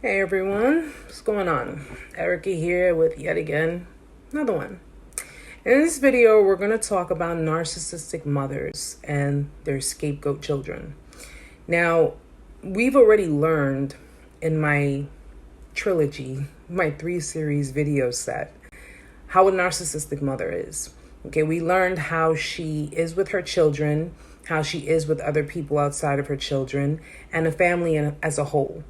Hey everyone, what's going on? Erica here with yet again another one. In this video, we're going to talk about narcissistic mothers and their scapegoat children. Now, we've already learned in my trilogy, my 3-series video set, how a narcissistic mother is. Okay, we learned how she is with her children, how she is with other people outside of her children, and a family as a whole.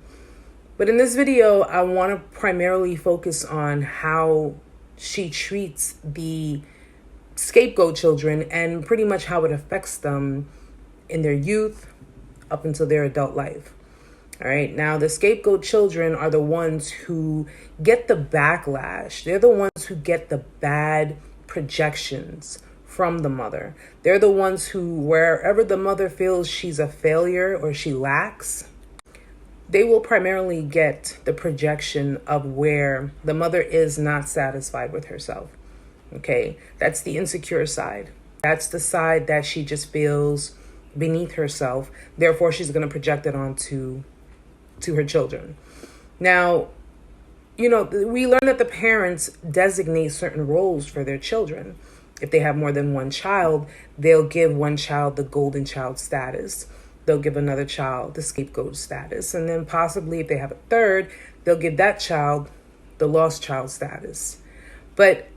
But in this video, I want to primarily focus on how she treats the scapegoat children and pretty much how it affects them in their youth up until their adult life. All right. Now, the scapegoat children are the ones who get the backlash. They're the ones who get the bad projections from the mother. They're the ones who, wherever the mother feels she's a failure or she lacks, they will primarily get the projection of where the mother is not satisfied with herself. Okay, that's the insecure side. That's the side that she just feels beneath herself. Therefore, she's going to project it onto her children. Now, we learn that the parents designate certain roles for their children. If they have more than one child, they'll give one child the golden child status. They'll give another child the scapegoat status. And then possibly if they have a third, they'll give that child the lost child status. But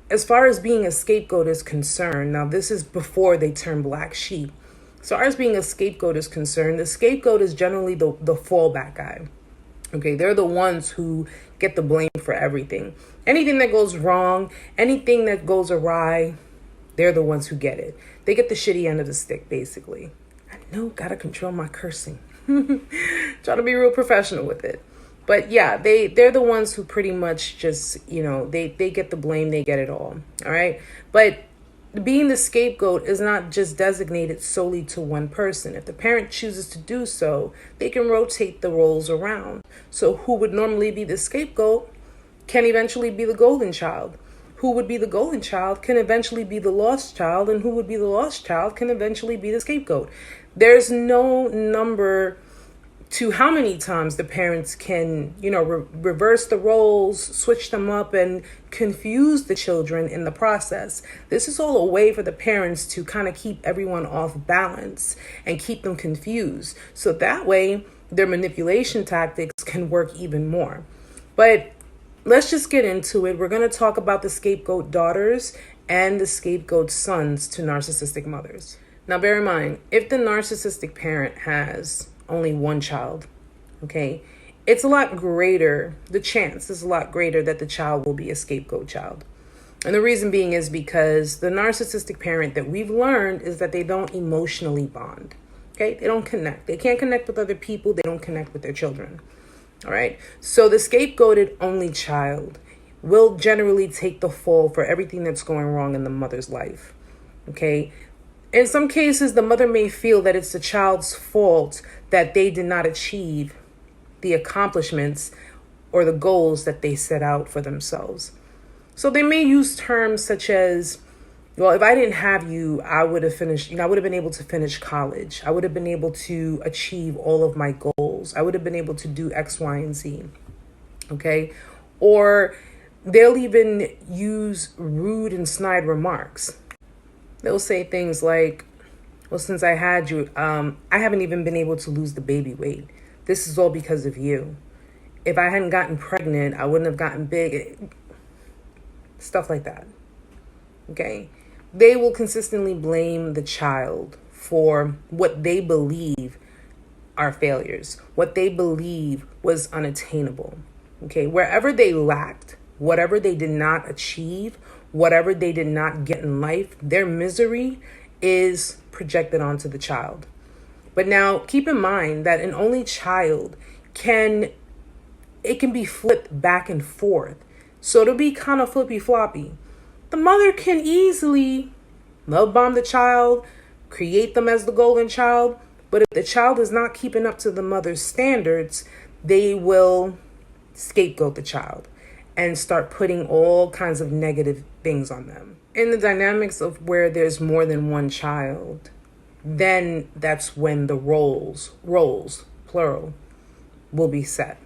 as far as being a scapegoat is concerned, now this is before they turn black sheep. As far as being a scapegoat is concerned, the scapegoat is generally the fallback guy. Okay, they're the ones who get the blame for everything. Anything that goes wrong, anything that goes awry, they're the ones who get it. They get the shitty end of the stick, basically. No, gotta control my cursing. Try to be real professional with it. But yeah, they're the ones who pretty much just, they get the blame, they get it all. All right. But being the scapegoat is not just designated solely to one person. If the parent chooses to do so, they can rotate the roles around. So who would normally be the scapegoat can eventually be the golden child. Who would be the golden child can eventually be the lost child, and who would be the lost child can eventually be the scapegoat. There's no number to how many times the parents can, reverse the roles, switch them up, and confuse the children in the process. This is all a way for the parents to kind of keep everyone off balance and keep them confused. So that way, their manipulation tactics can work even more. But let's just get into it. We're going to talk about the scapegoat daughters and the scapegoat sons to narcissistic mothers. Now, bear in mind, if the narcissistic parent has only one child, okay, it's a lot greater, the chance is a lot greater that the child will be a scapegoat child. And the reason being is because the narcissistic parent that we've learned is that they don't emotionally bond, okay? They don't connect. They can't connect with other people. They don't connect with their children. All right. So the scapegoated only child will generally take the fall for everything that's going wrong in the mother's life. Okay. In some cases, the mother may feel that it's the child's fault that they did not achieve the accomplishments or the goals that they set out for themselves. So they may use terms such as, well, if I didn't have you, I would have finished, I would have been able to finish college. I would have been able to achieve all of my goals. I would have been able to do X, Y, and Z. Okay. Or they'll even use rude and snide remarks. They'll say things like, well, since I had you, I haven't even been able to lose the baby weight. This is all because of you. If I hadn't gotten pregnant, I wouldn't have gotten big. Stuff like that. Okay. They will consistently blame the child for what they believe are failures, what they believe was unattainable. Okay. Wherever they lacked, whatever they did not achieve, whatever they did not get in life, their misery is projected onto the child. But now keep in mind that an only child can be flipped back and forth. So it'll be kind of flippy floppy. The mother can easily love bomb the child, create them as the golden child. But if the child is not keeping up to the mother's standards, they will scapegoat the child and start putting all kinds of negative things on them. In the dynamics of where there's more than one child, then that's when the roles, plural, will be set.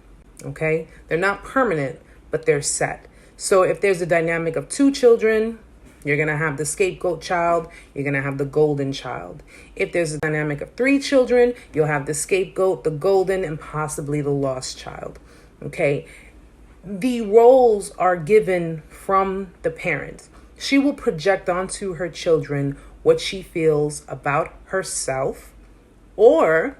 Okay? They're not permanent, but they're set. So if there's a dynamic of 2 children, you're going to have the scapegoat child, you're going to have the golden child. If there's a dynamic of 3 children, you'll have the scapegoat, the golden, and possibly the lost child. Okay? The roles are given from the parent. She will project onto her children what she feels about herself, or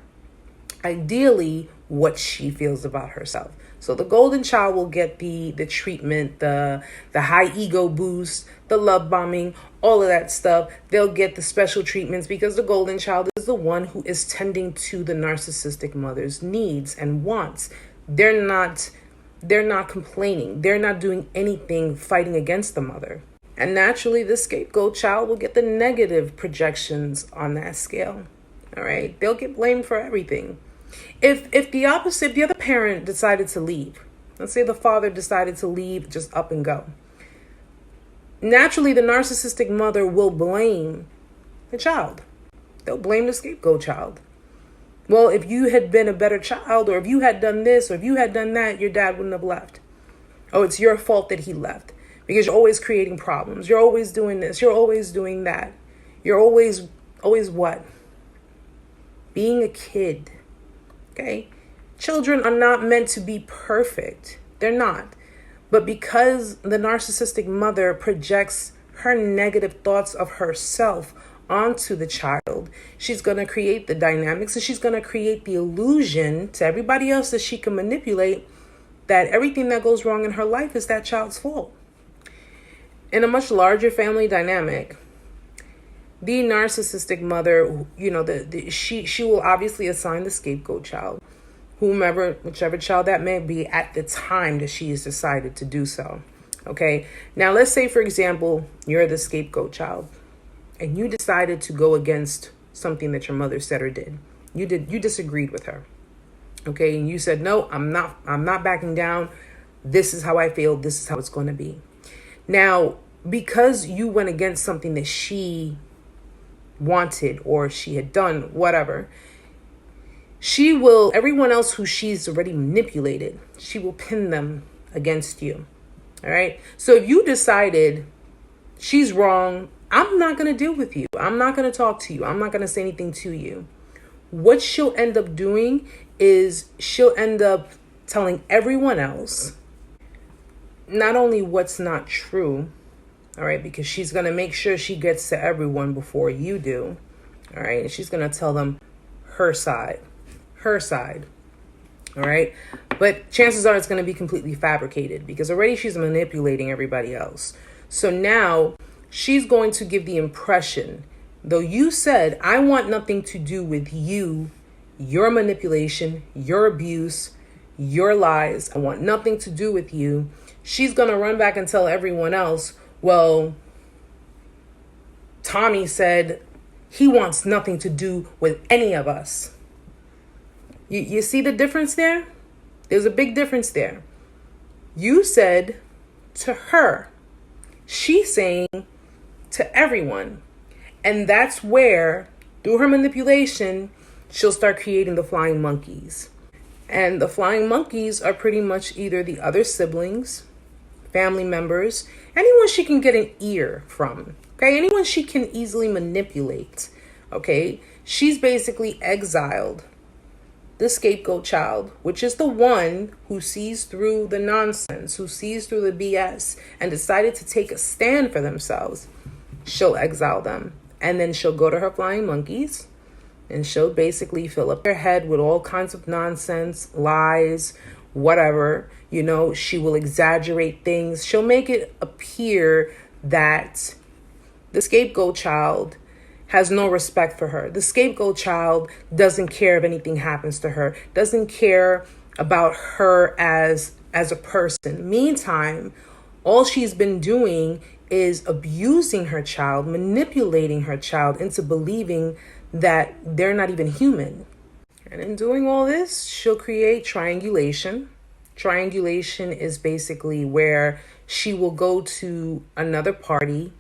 ideally what she feels about herself. So the golden child will get the treatment, the high ego boost, the love bombing, all of that stuff. They'll get the special treatments because the golden child is the one who is tending to the narcissistic mother's needs and wants. They're not complaining. They're not doing anything fighting against the mother. And naturally, the scapegoat child will get the negative projections on that scale. All right. They'll get blamed for everything. If the other parent decided to leave, let's say the father decided to leave, just up and go. Naturally, the narcissistic mother will blame the child. They'll blame the scapegoat child. Well, if you had been a better child, or if you had done this, or if you had done that, your dad wouldn't have left. Oh, it's your fault that he left because you're always creating problems. You're always doing this. You're always doing that. You're always what? Being a kid. Okay? Children are not meant to be perfect. They're not. But because the narcissistic mother projects her negative thoughts of herself onto the child, she's going to create the dynamics, and she's going to create the illusion to everybody else that she can manipulate that everything that goes wrong in her life is that child's fault. In a much larger family dynamic, the narcissistic mother, she will obviously assign the scapegoat child, whichever child that may be at the time that she has decided to do so. Okay. Now, let's say, for example, you're the scapegoat child and you decided to go against something that your mother said or did. You disagreed with her. Okay. And you said, no, I'm not backing down. This is how I feel. This is how it's going to be. Now, because you went against something that she wanted or she had done, whatever, everyone else who she's already manipulated, she will pin them against you. All right. So if you decided she's wrong, I'm not going to deal with you. I'm not going to talk to you. I'm not going to say anything to you. What she'll end up doing is she'll end up telling everyone else not only what's not true, all right, because she's going to make sure she gets to everyone before you do. All right. And she's going to tell them her side. All right. But chances are it's going to be completely fabricated because already she's manipulating everybody else. So now she's going to give the impression, though you said, I want nothing to do with you, your manipulation, your abuse, your lies. I want nothing to do with you. She's going to run back and tell everyone else, well, Tommy said he wants nothing to do with any of us. You see the difference there? There's a big difference there. You said to her, she's saying to everyone. And that's where, through her manipulation, she'll start creating the flying monkeys. And the flying monkeys are pretty much either the other siblings, family members, anyone she can get an ear from. Okay, anyone she can easily manipulate. Okay, she's basically exiled the scapegoat child, which is the one who sees through the nonsense, who sees through the BS and decided to take a stand for themselves. She'll exile them. And then she'll go to her flying monkeys and she'll basically fill up their head with all kinds of nonsense, lies, whatever. She will exaggerate things. She'll make it appear that the scapegoat child has no respect for her. The scapegoat child doesn't care if anything happens to her, doesn't care about her as a person. Meantime, all she's been doing is abusing her child, manipulating her child into believing that they're not even human. And in doing all this, she'll create triangulation. Triangulation is basically where she will go to another party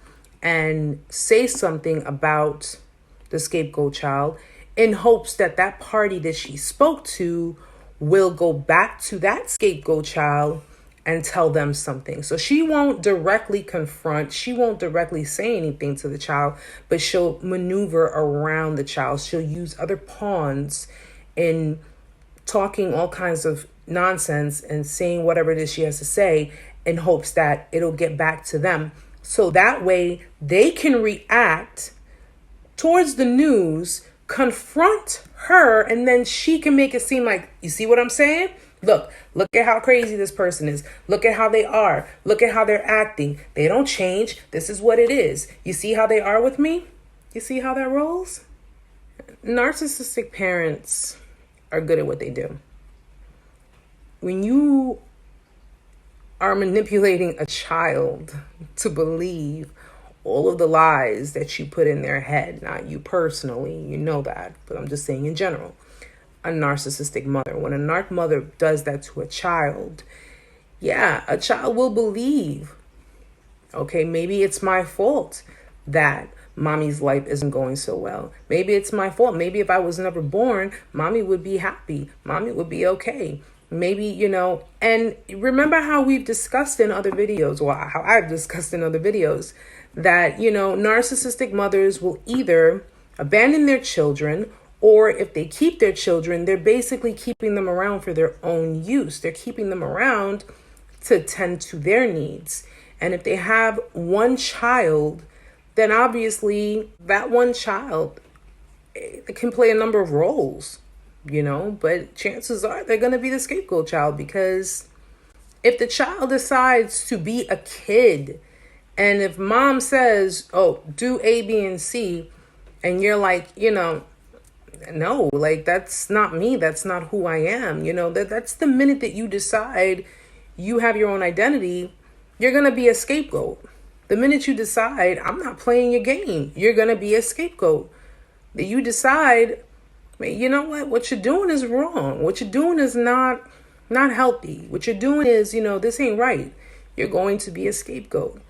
and say something about the scapegoat child in hopes that that party that she spoke to will go back to that scapegoat child and tell them something. So she won't directly confront, she won't directly say anything to the child, but she'll maneuver around the child. She'll use other pawns in talking all kinds of nonsense and saying whatever it is she has to say in hopes that it'll get back to them. So that way they can react towards the news, confront her, and then she can make it seem like, you see what I'm saying? Look at how crazy this person is. Look at how they are. Look at how they're acting. They don't change. This is what it is. You see how they are with me? You see how that rolls? Narcissistic parents are good at what they do. When you are manipulating a child to believe all of the lies that you put in their head, not you personally, you know that, but I'm just saying in general. A narcissistic mother, when a narc mother does that to a child, yeah, a child will believe, okay, maybe it's my fault that mommy's life isn't going so well. Maybe it's my fault. Maybe if I was never born, mommy would be happy. Mommy would be okay. Maybe, and remember how we've discussed in other videos, or how I've discussed in other videos, that, narcissistic mothers will either abandon their children, or if they keep their children, they're basically keeping them around for their own use. They're keeping them around to tend to their needs. And if they have one child, then obviously that one child can play a number of roles, but chances are they're going to be the scapegoat child, because if the child decides to be a kid, and if mom says, oh, do A, B, and C, and you're like, no, like, that's not me. That's not who I am. That's the minute that you decide you have your own identity, you're going to be a scapegoat. The minute you decide, I'm not playing your game, you're going to be a scapegoat. That you decide, you know what you're doing is wrong. What you're doing is not healthy. What you're doing is, this ain't right. You're going to be a scapegoat.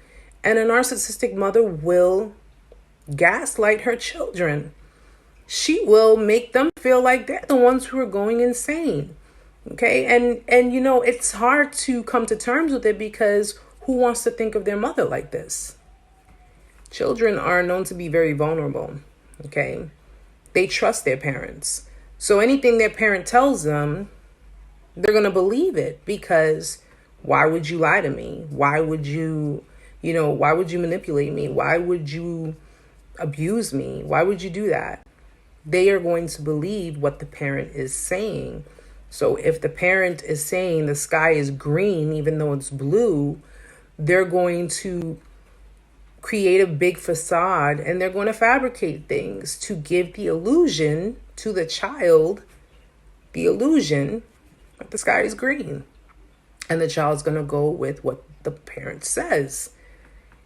And a narcissistic mother will gaslight her children. She will make them feel like they're the ones who are going insane. Okay. And it's hard to come to terms with it, because who wants to think of their mother like this? Children are known to be very vulnerable. Okay. They trust their parents. So anything their parent tells them, they're going to believe it, because why would you lie to me? Why would you manipulate me? Why would you abuse me? Why would you do that? They are going to believe what the parent is saying. So if the parent is saying the sky is green, even though it's blue, they're going to create a big facade, and they're going to fabricate things to give the illusion to the child, the illusion that the sky is green. And the child's going to go with what the parent says.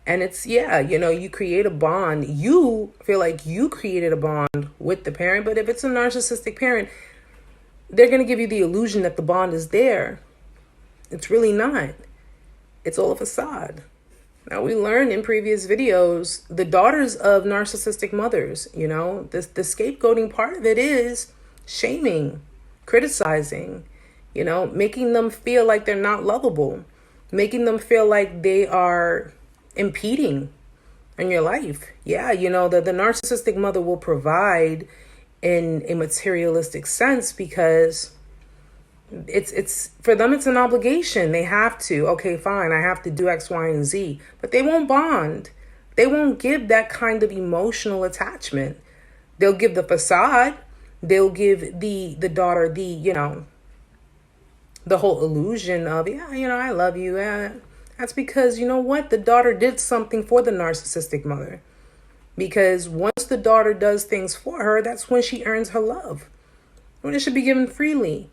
And it's, you create a bond. You feel like you created a bond with the parent. But if it's a narcissistic parent, they're going to give you the illusion that the bond is there. It's really not. It's all a facade. Now, we learned in previous videos, the daughters of narcissistic mothers, the scapegoating part of it is shaming, criticizing, making them feel like they're not lovable, making them feel like they are impeding in your life. Yeah, the narcissistic mother will provide in a materialistic sense, because it's for them, it's an obligation. They have to, okay, fine, I have to do X, Y, and Z, but they won't bond. They won't give that kind of emotional attachment. They'll give the facade. They'll give the daughter the whole illusion of, I love you. That's because, the daughter did something for the narcissistic mother. Because once the daughter does things for her, that's when she earns her love. When it should be given freely.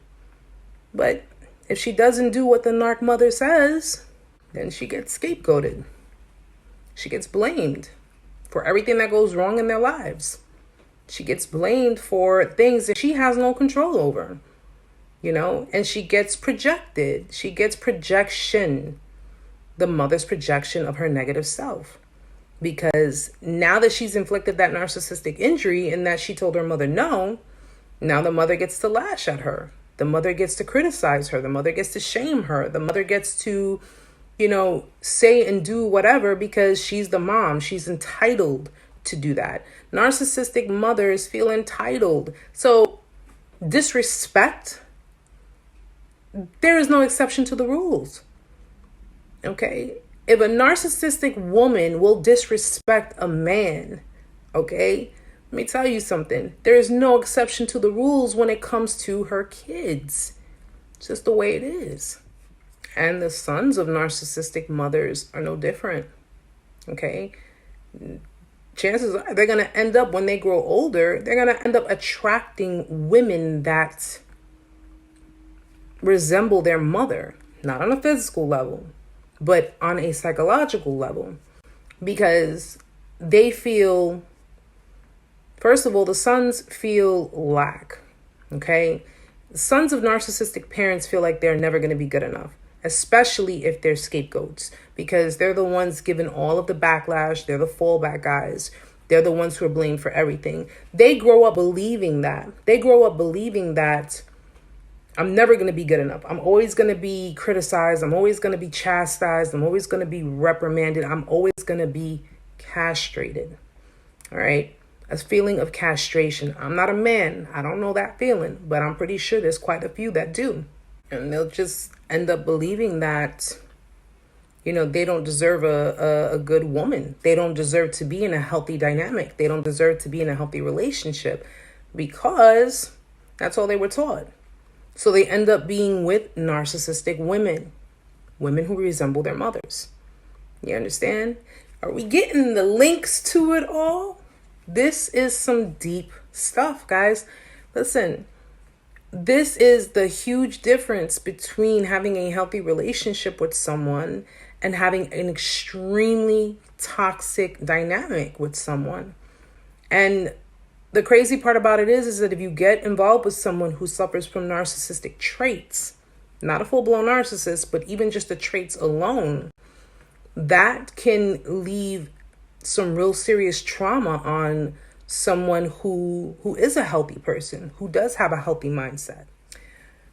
But if she doesn't do what the narc mother says, then she gets scapegoated. She gets blamed for everything that goes wrong in their lives. She gets blamed for things that she has no control over, and she gets projected. She gets projection, the mother's projection of her negative self. Because now that she's inflicted that narcissistic injury and that she told her mother no, now the mother gets to lash at her. The mother gets to criticize her. The mother gets to shame her. The mother gets to, say and do whatever because she's the mom. She's entitled to do that. Narcissistic mothers feel entitled. So disrespect, there is no exception to the rules. Okay? If a narcissistic woman will disrespect a man, okay, let me tell you something. There is no exception to the rules when it comes to her kids. It's just the way it is. And the sons of narcissistic mothers are no different. Okay? Chances are they're going to end up, when they grow older, they're going to end up attracting women that resemble their mother. Not on a physical level, but on a psychological level. Because they feel... First of all, the sons feel lack, okay? Sons of narcissistic parents feel like they're never going to be good enough, especially if they're scapegoats, because they're the ones given all of the backlash. They're the fallback guys. They're the ones who are blamed for everything. They grow up believing that. They grow up believing that I'm never going to be good enough. I'm always going to be criticized. I'm always going to be chastised. I'm always going to be reprimanded. I'm always going to be castrated, all right? A feeling of castration. I'm not a man. I don't know that feeling, but I'm pretty sure there's quite a few that do. And they'll just end up believing that, they don't deserve a good woman. They don't deserve to be in a healthy dynamic. They don't deserve to be in a healthy relationship because that's all they were taught. So they end up being with narcissistic women who resemble their mothers. You understand? Are we getting the links to it all? This is some deep stuff, guys. Listen, this is the huge difference between having a healthy relationship with someone and having an extremely toxic dynamic with someone. And the crazy part about it is that if you get involved with someone who suffers from narcissistic traits, not a full-blown narcissist, but even just the traits alone, that can leave some real serious trauma on someone who is a healthy person, who does have a healthy mindset.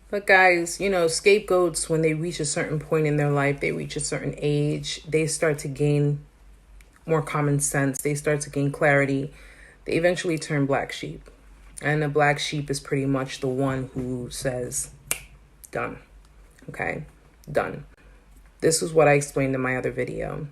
But guys, scapegoats, when they reach a certain point in their life, they reach a certain age, they start to gain more common sense. They start to gain clarity. They eventually turn black sheep. And a black sheep is pretty much the one who says, done. Okay? Done. This is what I explained in my other video.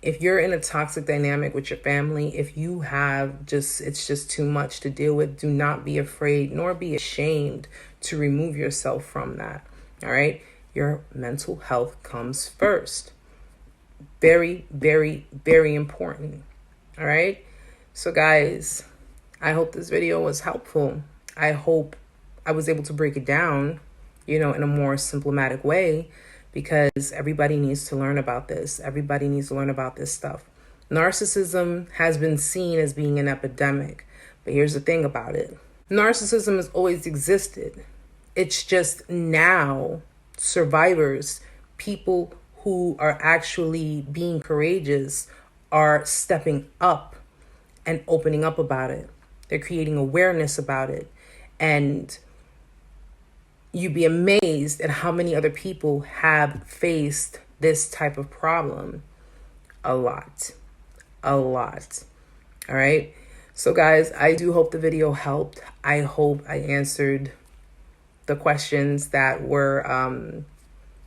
If you're in a toxic dynamic with your family, if you have it's just too much to deal with, do not be afraid nor be ashamed to remove yourself from that. All right. Your mental health comes first. Very, very, very important. All right. So guys, I hope this video was helpful. I hope I was able to break it down, in a more symptomatic way. Because everybody needs to learn about this. Everybody needs to learn about this stuff. Narcissism has been seen as being an epidemic. But here's the thing about it. Narcissism has always existed. It's just now survivors, people who are actually being courageous, are stepping up and opening up about it. They're creating awareness about it. And you'd be amazed at how many other people have faced this type of problem. A lot. All right. So guys, I do hope the video helped. I hope I answered the questions that were,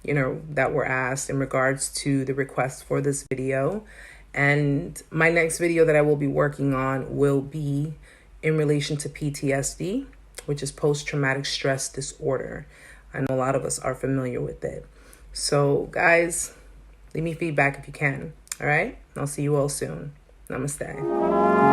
that were asked in regards to the request for this video. And my next video that I will be working on will be in relation to PTSD, which is post-traumatic stress disorder. I know a lot of us are familiar with it. So guys, leave me feedback if you can. All right. I'll see you all soon. Namaste.